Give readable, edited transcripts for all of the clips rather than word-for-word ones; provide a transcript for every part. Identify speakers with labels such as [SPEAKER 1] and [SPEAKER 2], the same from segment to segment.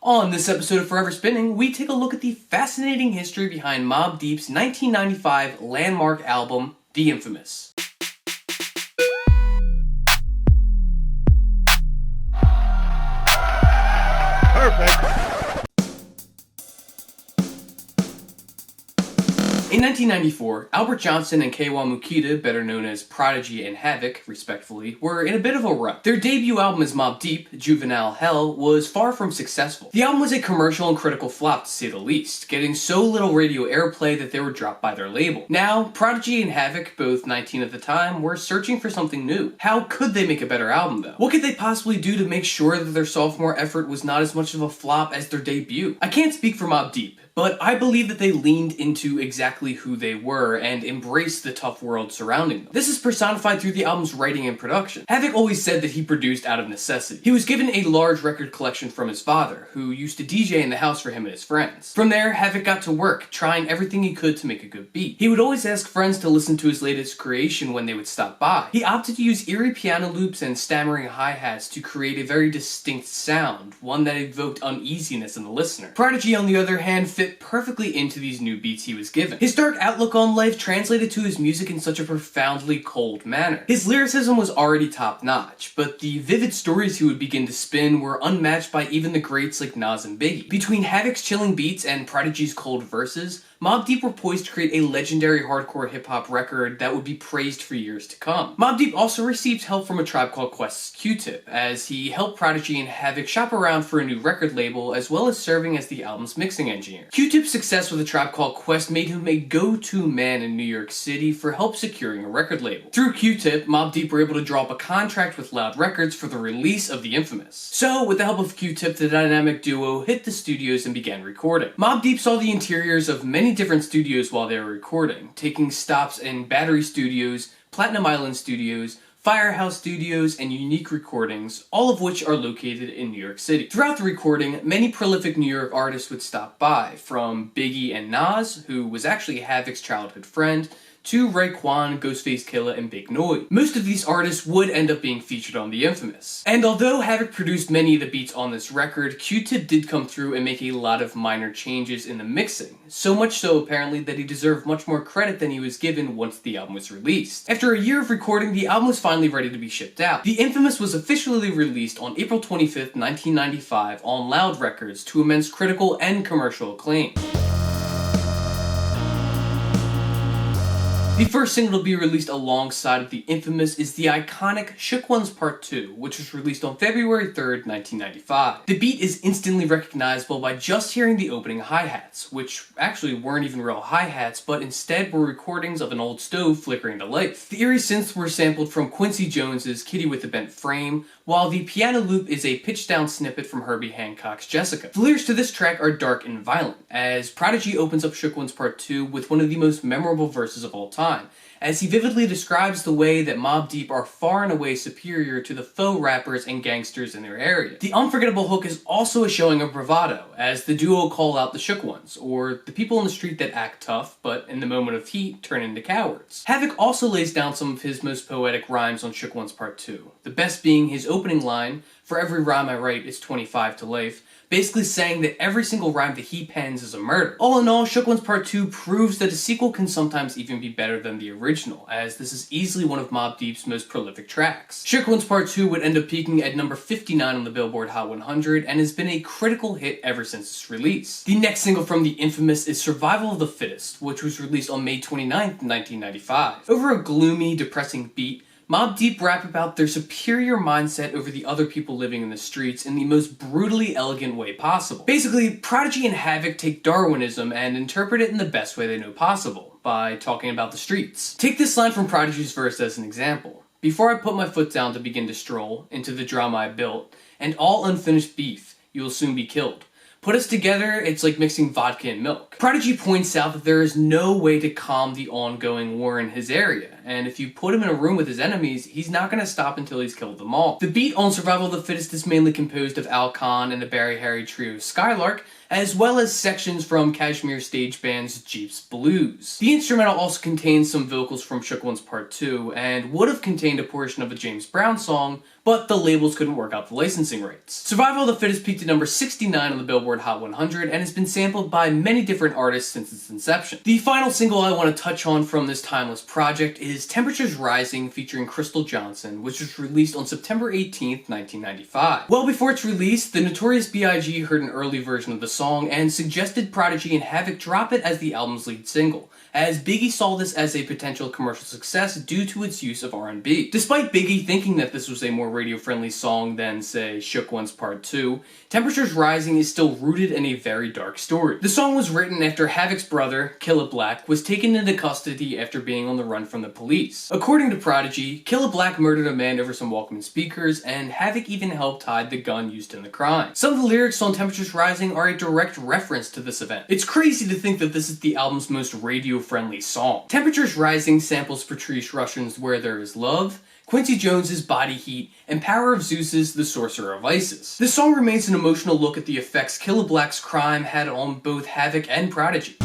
[SPEAKER 1] On this episode of Forever Spinning, we take a look at the fascinating history behind Mobb Deep's 1995 landmark album, The Infamous.
[SPEAKER 2] Perfect.
[SPEAKER 1] In 1994, Albert Johnson and K.Y. Mukita, better known as Prodigy and Havoc, respectively, were in a bit of a rut. Their debut album as Mobb Deep, Juvenile Hell, was far from successful. The album was a commercial and critical flop, to say the least, getting so little radio airplay that they were dropped by their label. Now, Prodigy and Havoc, both 19 at the time, were searching for something new. How could they make a better album, though? What could they possibly do to make sure that their sophomore effort was not as much of a flop as their debut? I can't speak for Mobb Deep, but I believe that they leaned into exactly who they were and embraced the tough world surrounding them. This is personified through the album's writing and production. Havoc always said that he produced out of necessity. He was given a large record collection from his father, who used to DJ in the house for him and his friends. From there, Havoc got to work, trying everything he could to make a good beat. He would always ask friends to listen to his latest creation when they would stop by. He opted to use eerie piano loops and stammering hi-hats to create a very distinct sound, one that evoked uneasiness in the listener. Prodigy, on the other hand, fit perfectly into these new beats he was given. His dark outlook on life translated to his music in such a profoundly cold manner. His lyricism was already top-notch, but the vivid stories he would begin to spin were unmatched by even the greats like Nas and Biggie. Between Havoc's chilling beats and Prodigy's cold verses, Mobb Deep were poised to create a legendary hardcore hip-hop record that would be praised for years to come. Mobb Deep also received help from A Tribe Called Quest's Q-Tip, as he helped Prodigy and Havoc shop around for a new record label, as well as serving as the album's mixing engineer. Q-Tip's success with A Tribe Called Quest made him a go-to man in New York City for help securing a record label. Through Q-Tip, Mobb Deep were able to draw up a contract with Loud Records for the release of The Infamous. So, with the help of Q-Tip, the dynamic duo hit the studios and began recording. Mobb Deep saw the interiors of many different studios while they were recording, taking stops in Battery Studios, Platinum Island Studios, Firehouse Studios, and Unique Recordings, all of which are located in New York City. Throughout the recording, many prolific New York artists would stop by, from Biggie and Nas, who was actually Havoc's childhood friend, to Raekwon, Ghostface Killah, and Big Noise. Most of these artists would end up being featured on The Infamous. And although Havoc produced many of the beats on this record, Q-Tip did come through and make a lot of minor changes in the mixing. So much so, apparently, that he deserved much more credit than he was given once the album was released. After a year of recording, the album was finally ready to be shipped out. The Infamous was officially released on April 25th, 1995 on Loud Records to immense critical and commercial acclaim. The first single to be released alongside The Infamous is the iconic Shook Ones Part 2, which was released on February 3rd, 1995. The beat is instantly recognizable by just hearing the opening hi-hats, which actually weren't even real hi-hats, but instead were recordings of an old stove flickering to life. The eerie synths were sampled from Quincy Jones's Kitty with the Bent Frame, while the piano loop is a pitched-down snippet from Herbie Hancock's Jessica. The lyrics to this track are dark and violent, as Prodigy opens up Shook Ones Part 2 with one of the most memorable verses of all time, as he vividly describes the way that Mobb Deep are far and away superior to the faux rappers and gangsters in their area. The unforgettable hook is also a showing of bravado, as the duo call out the Shook Ones, or the people in the street that act tough, but in the moment of heat turn into cowards. Havoc also lays down some of his most poetic rhymes on Shook Ones Part 2, the best being his opening line, "For every rhyme I write is 25 to life," basically saying that every single rhyme that he pens is a murder. All in all, Shook Ones Part 2 proves that a sequel can sometimes even be better than the original, as this is easily one of Mobb Deep's most prolific tracks. Shook Ones Part 2 would end up peaking at number 59 on the Billboard Hot 100 and has been a critical hit ever since its release. The next single from The Infamous is Survival of the Fittest, which was released on May 29th, 1995. Over a gloomy, depressing beat, Mobb Deep rap about their superior mindset over the other people living in the streets in the most brutally elegant way possible. Basically, Prodigy and Havoc take Darwinism and interpret it in the best way they know possible, by talking about the streets. Take this line from Prodigy's verse as an example. "Before I put my foot down to begin to stroll into the drama I built, and all unfinished beef, you will soon be killed. Put us together, it's like mixing vodka and milk." Prodigy points out that there is no way to calm the ongoing war in his area, and if you put him in a room with his enemies, he's not going to stop until he's killed them all. The beat on Survival of the Fittest is mainly composed of Al Khan and the Barry Harry trio Skylark, as well as sections from Kashmir stage band's Jeep's Blues. The instrumental also contains some vocals from Shook One's Part 2, and would have contained a portion of a James Brown song, but the labels couldn't work out the licensing rights. Survival of the Fittest peaked at number 69 on the Billboard Hot 100 and has been sampled by many different artists since its inception. The final single I want to touch on from this timeless project is Temperatures Rising featuring Crystal Johnson, which was released on September 18th, 1995. Well before its release, the Notorious B.I.G. heard an early version of the song and suggested Prodigy and Havoc drop it as the album's lead single, as Biggie saw this as a potential commercial success due to its use of R&B. Despite Biggie thinking that this was a more radio-friendly song than, say, Shook One's Part 2, Temperatures Rising is still rooted in a very dark story. The song was written after Havoc's brother, Killa Black, was taken into custody after being on the run from the police. According to Prodigy, Killa Black murdered a man over some Walkman speakers, and Havoc even helped hide the gun used in the crime. Some of the lyrics on Temperatures Rising are a direct reference to this event. It's crazy to think that this is the album's most radio-friendly song. Temperatures Rising samples Patrice Rushen's Where There Is Love, Quincy Jones's Body Heat, and Power of Zeus's The Sorcerer of Isis. This song remains an emotional look at the effects Killa Black's crime had on both Havoc and Prodigy.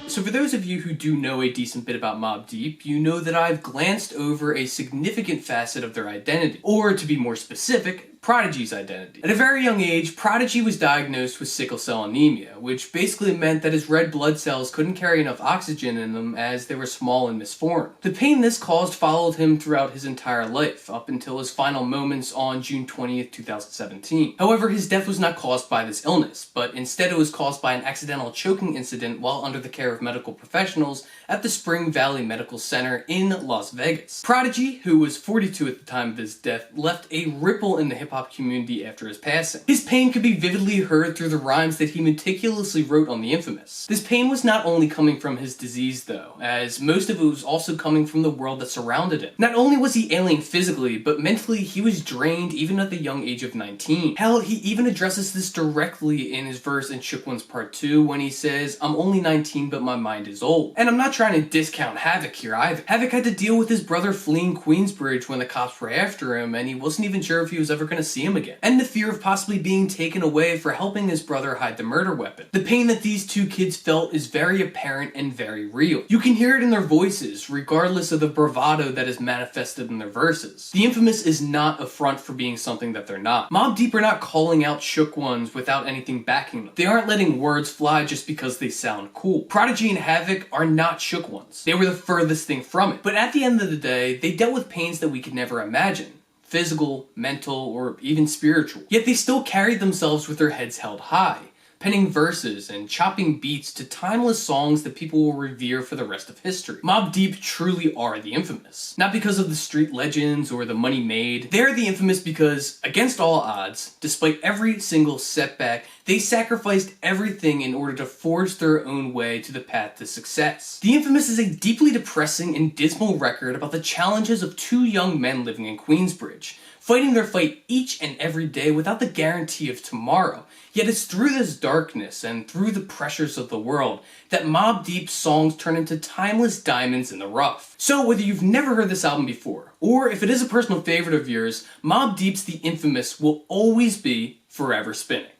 [SPEAKER 1] So for those of you who do know a decent bit about Mobb Deep, you know that I've glanced over a significant facet of their identity, or to be more specific, Prodigy's identity. At a very young age, Prodigy was diagnosed with sickle cell anemia, which basically meant that his red blood cells couldn't carry enough oxygen in them as they were small and misformed. The pain this caused followed him throughout his entire life, up until his final moments on June 20th, 2017. However, his death was not caused by this illness, but instead it was caused by an accidental choking incident while under the care of medical professionals at the Spring Valley Medical Center in Las Vegas. Prodigy, who was 42 at the time of his death, left a ripple in the hip-hop community after his passing. His pain could be vividly heard through the rhymes that he meticulously wrote on The Infamous. This pain was not only coming from his disease though, as most of it was also coming from the world that surrounded him. Not only was he ailing physically, but mentally he was drained even at the young age of 19. Hell, he even addresses this directly in his verse in Shook One's Part 2 when he says, "I'm only 19 but my mind is old." And I'm not trying to discount Havoc here either. Havoc had to deal with his brother fleeing Queensbridge when the cops were after him, and he wasn't even sure if he was ever going to see him again. And the fear of possibly being taken away for helping his brother hide the murder weapon. The pain that these two kids felt is very apparent and very real. You can hear it in their voices, regardless of the bravado that is manifested in their verses. The Infamous is not a front for being something that they're not. Mobb Deep are not calling out Shook Ones without anything backing them. They aren't letting words fly just because they sound cool. Prodigy and Havoc are not Shook Ones. They were the furthest thing from it. But at the end of the day, they dealt with pains that we could never imagine. Physical, mental, or even spiritual. Yet they still carried themselves with their heads held high, penning verses and chopping beats to timeless songs that people will revere for the rest of history. Mobb Deep truly are the Infamous. Not because of the street legends or the money made. They're the Infamous because, against all odds, despite every single setback, they sacrificed everything in order to forge their own way to the path to success. The Infamous is a deeply depressing and dismal record about the challenges of two young men living in Queensbridge, fighting their fight each and every day without the guarantee of tomorrow. Yet it's through this darkness and through the pressures of the world that Mobb Deep's songs turn into timeless diamonds in the rough. So whether you've never heard this album before, or if it is a personal favorite of yours, Mobb Deep's The Infamous will always be forever spinning.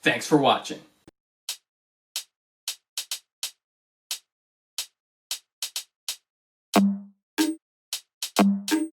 [SPEAKER 1] Thanks for watching.